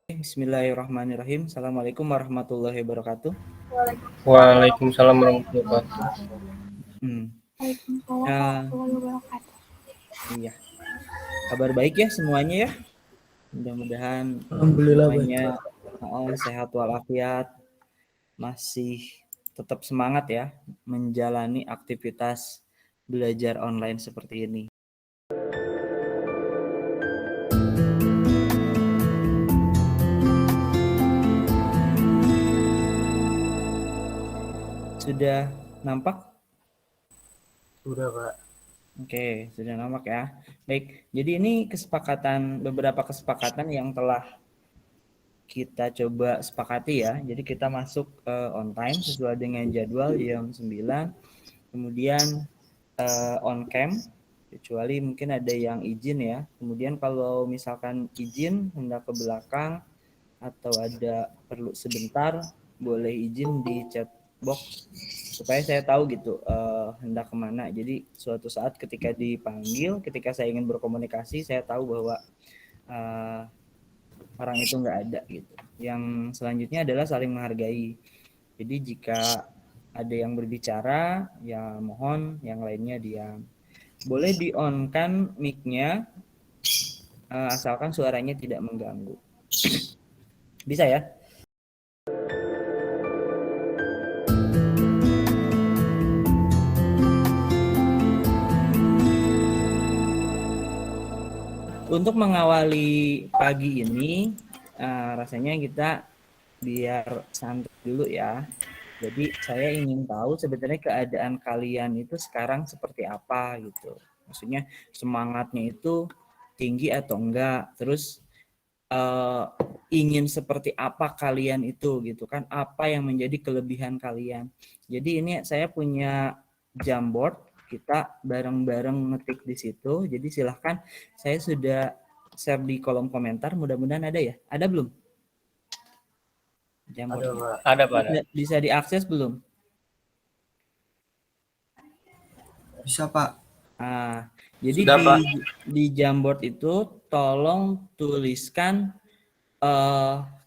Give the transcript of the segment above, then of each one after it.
Bismillahirrahmanirrahim. Assalamualaikum warahmatullahi wabarakatuh. Waalaikumsalam warahmatullahi wabarakatuh. Hmm. Waalaikumsalam warahmatullahi wabarakatuh. Iya, kabar baik ya semuanya ya. Mudah-mudahan Alhamdulillah baik. semuanya sehat walafiat, masih tetap semangat ya menjalani aktivitas belajar online seperti ini. Sudah nampak? Sudah, Pak. Oke, sudah nampak ya. Baik, jadi ini beberapa kesepakatan yang telah kita coba sepakati ya. Jadi kita masuk on time sesuai dengan jadwal jam 9. Kemudian on cam, kecuali mungkin ada yang izin ya. Kemudian kalau misalkan izin hendak ke belakang atau ada perlu sebentar, boleh izin di chat box supaya saya tahu gitu hendak kemana. Jadi suatu saat ketika dipanggil, ketika saya ingin berkomunikasi, saya tahu bahwa orang itu nggak ada gitu. Yang selanjutnya adalah saling menghargai. Jadi jika ada yang berbicara, ya mohon yang lainnya diam. Boleh di-on-kan mic-nya, asalkan suaranya tidak mengganggu. Bisa ya? Untuk mengawali pagi ini, rasanya kita biar santai dulu ya. Jadi saya ingin tahu sebenarnya keadaan kalian itu sekarang seperti apa gitu. Maksudnya semangatnya itu tinggi atau enggak. Terus ingin seperti apa kalian itu gitu kan. Apa yang menjadi kelebihan kalian. Jadi ini saya punya Jamboard. Kita bareng-bareng ngetik di situ. Jadi silahkan, saya sudah share di kolom komentar. Mudah-mudahan ada ya. Ada belum? Jamboard. Ada, Pak. Bisa diakses belum? Bisa, Pak. Jadi Sudah, Pak. di Jamboard itu tolong tuliskan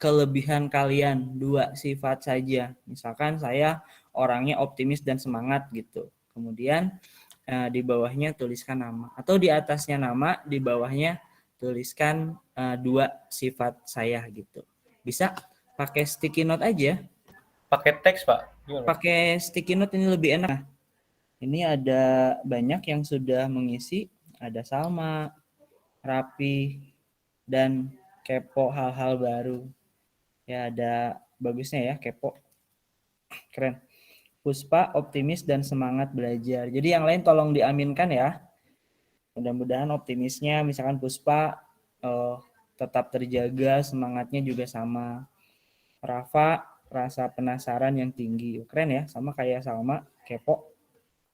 kelebihan kalian 2 sifat saja. Misalkan saya orangnya optimis dan semangat gitu. Kemudian di bawahnya tuliskan nama, atau di atasnya nama, di bawahnya tuliskan 2 sifat saya gitu. Bisa pakai sticky note aja. Pakai teks, Pak. Gimana? Pakai sticky note ini lebih enak. Ini ada banyak yang sudah mengisi. Ada Salma, Rapi, dan kepo hal-hal baru. Ya, ada bagusnya ya, kepo. Keren. Puspa, optimis dan semangat belajar. Jadi yang lain tolong diaminkan ya. Mudah-mudahan optimisnya, misalkan Puspa tetap terjaga, semangatnya juga sama. Rafa, rasa penasaran yang tinggi. Keren ya, sama kayak Salma, kepo.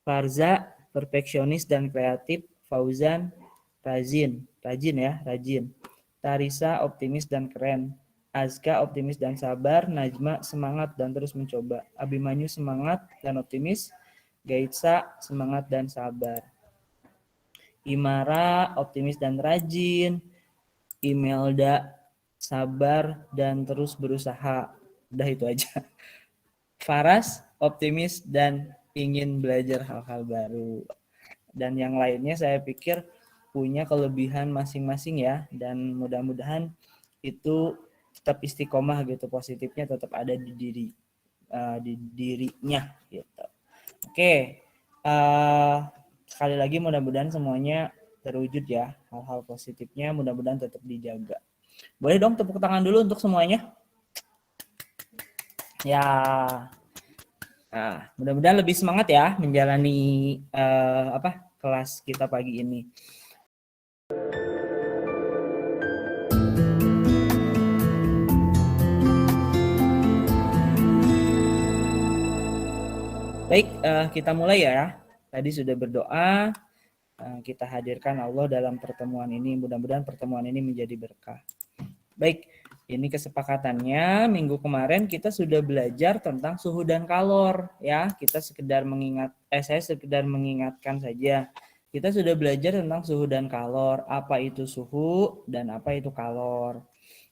Farza, perfeksionis dan kreatif. Fauzan, rajin ya, rajin. Tarisa, optimis dan keren. Azka, optimis dan sabar. Najma, semangat dan terus mencoba. Abimanyu, semangat dan optimis. Gaitsa, semangat dan sabar. Imara, optimis dan rajin. Imelda, sabar dan terus berusaha. Udah itu aja. Faras, optimis dan ingin belajar hal-hal baru. Dan yang lainnya saya pikir punya kelebihan masing-masing ya. Dan mudah-mudahan itu tetap istiqomah gitu, positifnya tetap ada di dirinya gitu. Oke, sekali lagi mudah-mudahan semuanya terwujud ya, hal-hal positifnya mudah-mudahan tetap dijaga. Boleh dong tepuk tangan dulu untuk semuanya. Ya, mudah-mudahan lebih semangat ya menjalani kelas kita pagi ini. Baik, kita mulai ya. Tadi sudah berdoa, kita hadirkan Allah dalam pertemuan ini. Mudah-mudahan pertemuan ini menjadi berkah. Baik, ini kesepakatannya. Minggu kemarin kita sudah belajar tentang suhu dan kalor ya. Kita saya sekedar mengingatkan saja. Kita sudah belajar tentang suhu dan kalor. Apa itu suhu dan apa itu kalor.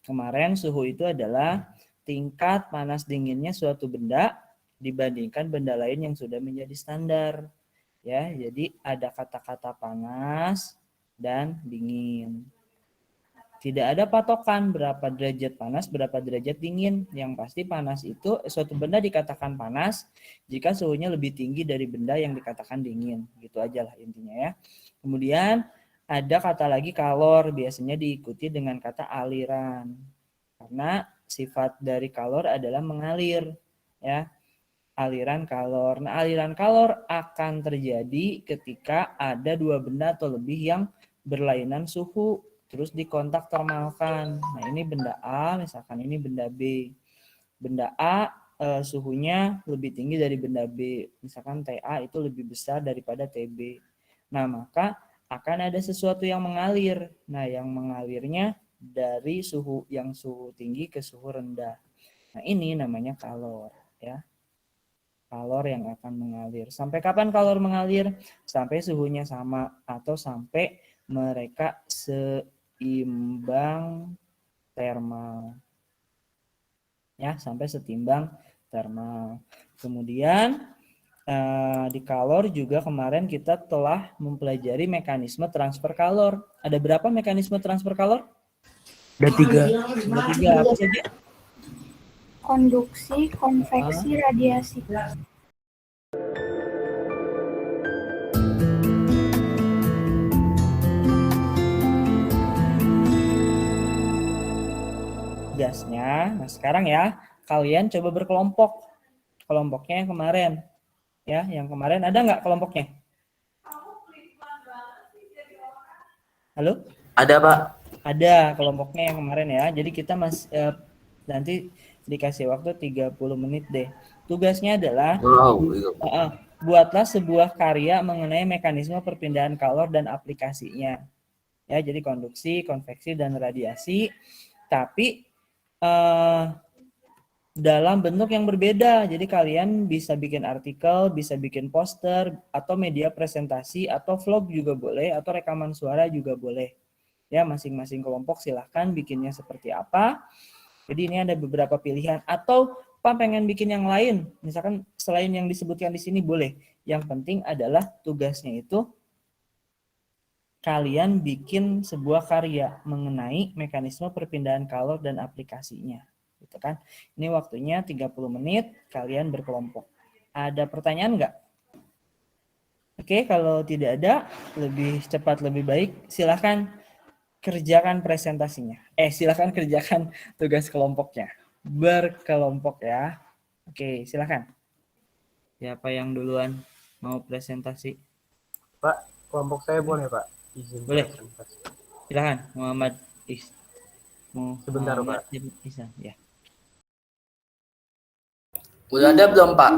Kemarin suhu itu adalah tingkat panas dinginnya suatu benda dibandingkan benda lain yang sudah menjadi standar. Ya, jadi ada kata-kata panas dan dingin. Tidak ada patokan berapa derajat panas, berapa derajat dingin. Yang pasti panas itu suatu benda dikatakan panas jika suhunya lebih tinggi dari benda yang dikatakan dingin. Gitu aja lah intinya ya. Kemudian ada kata lagi kalor, biasanya diikuti dengan kata aliran. Karena sifat dari kalor adalah mengalir, ya. Aliran kalor. Nah, aliran kalor akan terjadi ketika ada dua benda atau lebih yang berlainan suhu terus dikontak termalkan. Nah, ini benda A, misalkan ini benda B. Benda A suhunya lebih tinggi dari benda B. Misalkan TA itu lebih besar daripada TB. Nah, maka akan ada sesuatu yang mengalir. Nah, yang mengalirnya dari suhu tinggi ke suhu rendah. Nah, ini namanya kalor, ya. Kalor yang akan mengalir. Sampai kapan kalor mengalir? Sampai suhunya sama atau sampai mereka seimbang termal. Ya, sampai setimbang termal. Kemudian di kalor juga kemarin kita telah mempelajari mekanisme transfer kalor. Ada berapa mekanisme transfer kalor? Ada 3. Ada 3. Apa saja? Konduksi, konveksi, radiasi. Gasnya. Nah, sekarang ya, kalian coba berkelompok. Kelompoknya yang kemarin. Ya, yang kemarin ada nggak kelompoknya? Halo? Ada, Pak. Ada kelompoknya yang kemarin ya. Jadi kita nanti dikasih waktu 30 menit deh. Tugasnya adalah buatlah sebuah karya mengenai mekanisme perpindahan kalor dan aplikasinya. Ya, jadi konduksi, konveksi, dan radiasi. Tapi dalam bentuk yang berbeda. Jadi kalian bisa bikin artikel, bisa bikin poster, atau media presentasi, atau vlog juga boleh, atau rekaman suara juga boleh. Ya, masing-masing kelompok silahkan bikinnya seperti apa. Jadi ini ada beberapa pilihan. Atau Pak pengen bikin yang lain, misalkan selain yang disebutkan di sini boleh. Yang penting adalah tugasnya itu kalian bikin sebuah karya mengenai mekanisme perpindahan kalor dan aplikasinya. Gitu kan. Ini waktunya 30 menit, kalian berkelompok. Ada pertanyaan nggak? Oke, kalau tidak ada, lebih cepat lebih baik, silahkan kerjakan presentasinya. Silahkan kerjakan tugas kelompoknya. Berkelompok ya. Oke, silahkan. Siapa yang duluan mau presentasi? Pak, kelompok saya boleh, Pak? Izin boleh. presentasi. Silahkan, Muhammad Sebentar, Pak. Ihsan, ya. Udah ada belum, Pak?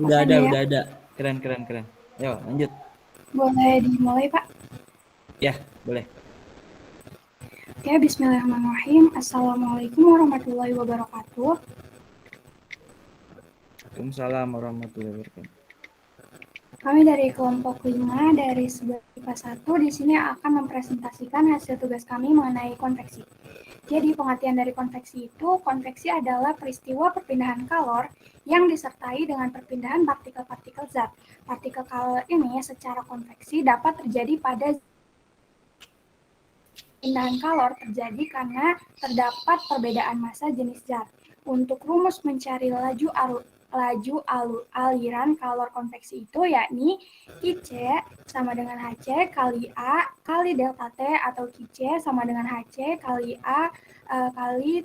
Udah ada. Keren. Ayo, lanjut. Boleh dimulai, Pak? Ya, boleh. Oke, bismillahirrahmanirrahim. Assalamualaikum warahmatullahi wabarakatuh. Waalaikumsalam warahmatullahi wabarakatuh. Kami dari kelompok 5 dari sebelah IPA 1 di sini akan mempresentasikan hasil tugas kami mengenai konveksi. Jadi pengertian dari konveksi itu, konveksi adalah peristiwa perpindahan kalor yang disertai dengan perpindahan partikel-partikel zat. Partikel kalor ini secara konveksi dapat terjadi pada perpindahan kalor terjadi karena terdapat perbedaan massa jenis zat. Untuk rumus mencari aliran kalor konveksi itu yakni QC sama dengan HC kali A kali delta T atau QC sama dengan HC kali A kali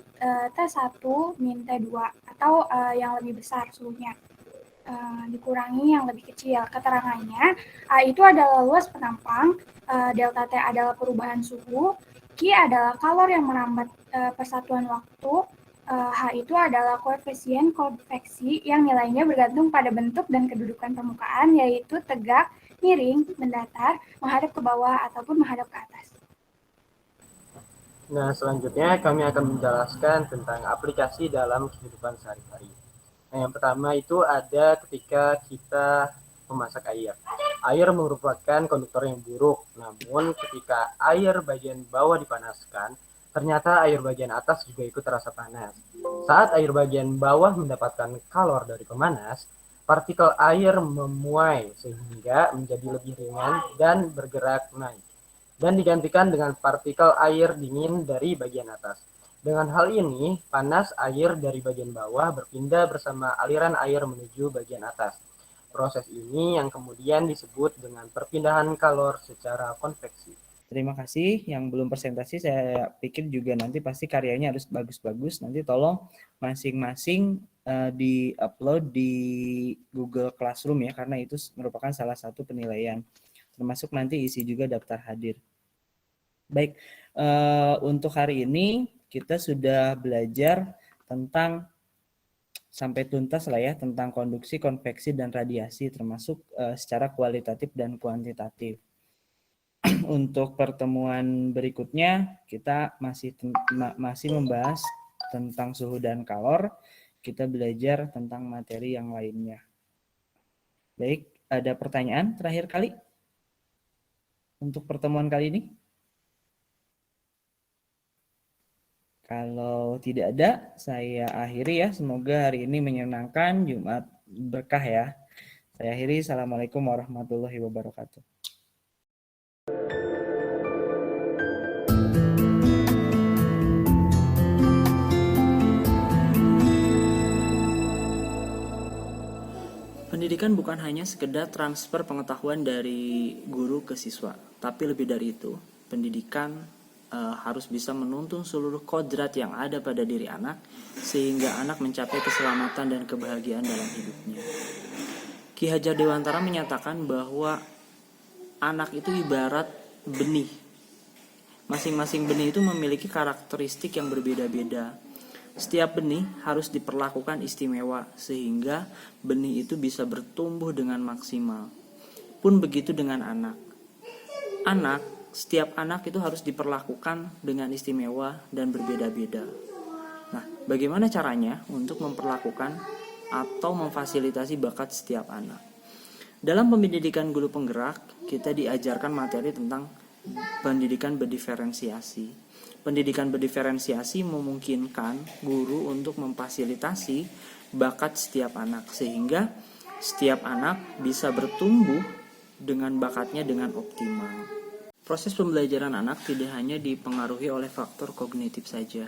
T1 min T2 atau yang lebih besar suhunya dikurangi yang lebih kecil. Keterangannya, A itu adalah luas penampang, delta T adalah perubahan suhu, Q adalah kalor yang merambat persatuan waktu, H itu adalah koefisien konveksi yang nilainya bergantung pada bentuk dan kedudukan permukaan, yaitu tegak, miring, mendatar, menghadap ke bawah, ataupun menghadap ke atas. Nah, selanjutnya kami akan menjelaskan tentang aplikasi dalam kehidupan sehari-hari. Nah, yang pertama itu ada ketika kita memasak air. Air merupakan konduktor yang buruk, namun ketika air bagian bawah dipanaskan, ternyata air bagian atas juga ikut terasa panas. Saat air bagian bawah mendapatkan kalor dari pemanas, partikel air memuai sehingga menjadi lebih ringan dan bergerak naik, dan digantikan dengan partikel air dingin dari bagian atas. Dengan hal ini, panas air dari bagian bawah berpindah bersama aliran air menuju bagian atas. Proses ini yang kemudian disebut dengan perpindahan kalor secara konveksi. Terima kasih. Yang belum presentasi saya pikir juga nanti pasti karyanya harus bagus-bagus. Nanti tolong masing-masing di-upload di Google Classroom ya, karena itu merupakan salah satu penilaian. Termasuk nanti isi juga daftar hadir. Baik, untuk hari ini kita sudah belajar tentang sampai tuntas lah ya tentang konduksi, konveksi, dan radiasi, termasuk secara kualitatif dan kuantitatif. Untuk pertemuan berikutnya kita masih membahas tentang suhu dan kalor. Kita belajar tentang materi yang lainnya. Baik, ada pertanyaan terakhir kali untuk pertemuan kali ini? Kalau tidak ada, saya akhiri ya. Semoga hari ini menyenangkan, Jumat berkah ya. Saya akhiri. Assalamualaikum warahmatullahi wabarakatuh. Pendidikan bukan hanya sekedar transfer pengetahuan dari guru ke siswa, tapi lebih dari itu, pendidikan harus bisa menuntun seluruh kodrat yang ada pada diri anak, sehingga anak mencapai keselamatan dan kebahagiaan dalam hidupnya. Ki Hajar Dewantara menyatakan bahwa anak itu ibarat benih. Masing-masing benih itu memiliki karakteristik yang berbeda-beda. Setiap benih harus diperlakukan istimewa sehingga benih itu bisa bertumbuh dengan maksimal. Pun begitu dengan anak. Setiap anak itu harus diperlakukan dengan istimewa dan berbeda-beda. Nah, bagaimana caranya untuk memperlakukan atau memfasilitasi bakat setiap anak? Dalam pendidikan guru penggerak, kita diajarkan materi tentang pendidikan berdiferensiasi. Pendidikan berdiferensiasi memungkinkan guru untuk memfasilitasi bakat setiap anak sehingga setiap anak bisa bertumbuh dengan bakatnya dengan optimal. Proses pembelajaran anak tidak hanya dipengaruhi oleh faktor kognitif saja,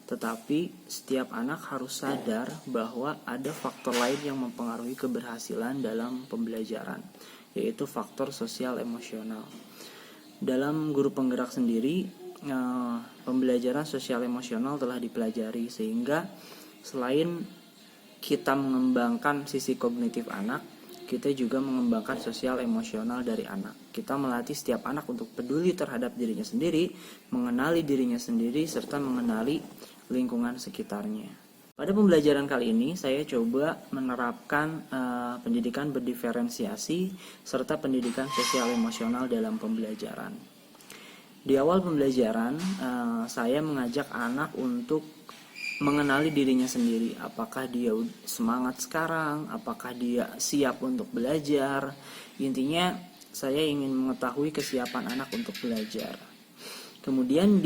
tetapi setiap anak harus sadar bahwa ada faktor lain yang mempengaruhi keberhasilan dalam pembelajaran, yaitu faktor sosial emosional. Dalam guru penggerak sendiri, pembelajaran sosial emosional telah dipelajari sehingga selain kita mengembangkan sisi kognitif anak, kita juga mengembangkan sosial emosional dari anak. Kita melatih setiap anak untuk peduli terhadap dirinya sendiri, mengenali dirinya sendiri, serta mengenali lingkungan sekitarnya. Pada pembelajaran kali ini, saya coba menerapkan pendidikan berdiferensiasi serta pendidikan sosial emosional dalam pembelajaran. Di awal pembelajaran, saya mengajak anak untuk mengenali dirinya sendiri, apakah dia semangat sekarang, apakah dia siap untuk belajar. Intinya saya ingin mengetahui kesiapan anak untuk belajar. Kemudian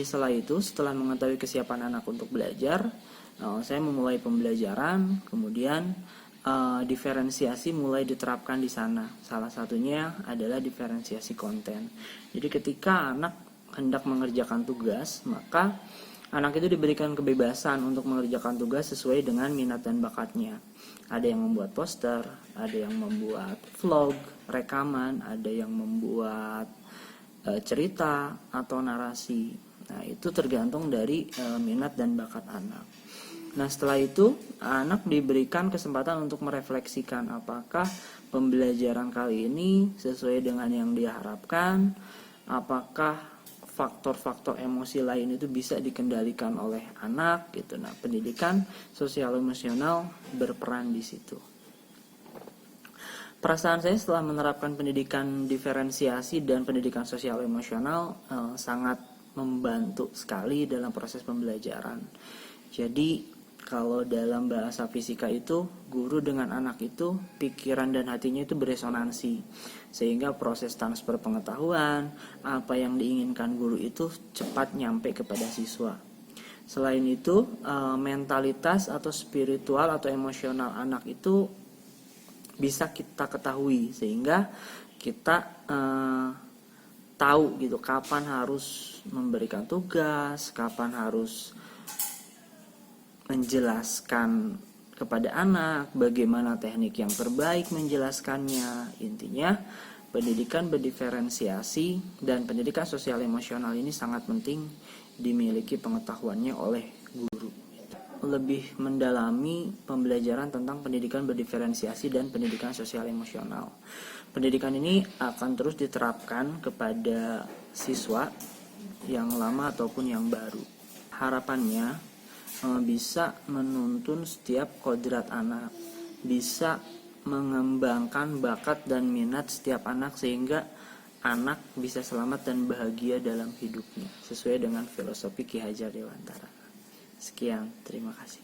setelah mengetahui kesiapan anak untuk belajar, saya memulai pembelajaran, kemudian diferensiasi mulai diterapkan di sana. Salah satunya adalah diferensiasi konten. Jadi ketika anak hendak mengerjakan tugas, maka anak itu diberikan kebebasan untuk mengerjakan tugas sesuai dengan minat dan bakatnya. Ada yang membuat poster, ada yang membuat vlog, rekaman, ada yang membuat cerita atau narasi. Nah, itu tergantung dari minat dan bakat anak. Nah, setelah itu anak diberikan kesempatan untuk merefleksikan apakah pembelajaran kali ini sesuai dengan yang dia harapkan, apakah faktor-faktor emosi lain itu bisa dikendalikan oleh anak gitu. Nah, pendidikan sosial emosional berperan di situ. Perasaan saya setelah menerapkan pendidikan diferensiasi dan pendidikan sosial emosional sangat membantu sekali dalam proses pembelajaran. Jadi Kalau dalam bahasa fisika itu, guru dengan anak itu pikiran dan hatinya itu beresonansi, sehingga proses transfer pengetahuan, apa yang diinginkan guru itu cepat nyampe kepada siswa. Selain itu, mentalitas atau spiritual atau emosional anak itu bisa kita ketahui, sehingga kita tahu gitu kapan harus memberikan tugas, kapan harus menjelaskan kepada anak, bagaimana teknik yang terbaik menjelaskannya. Intinya, pendidikan berdiferensiasi dan pendidikan sosial emosional ini sangat penting dimiliki pengetahuannya oleh guru. Lebih mendalami pembelajaran tentang pendidikan berdiferensiasi dan pendidikan sosial emosional. Pendidikan ini akan terus diterapkan kepada siswa yang lama ataupun yang baru. Harapannya bisa menuntun setiap kodrat anak, bisa mengembangkan bakat dan minat setiap anak sehingga anak bisa selamat dan bahagia dalam hidupnya sesuai dengan filosofi Ki Hajar Dewantara. Sekian, terima kasih.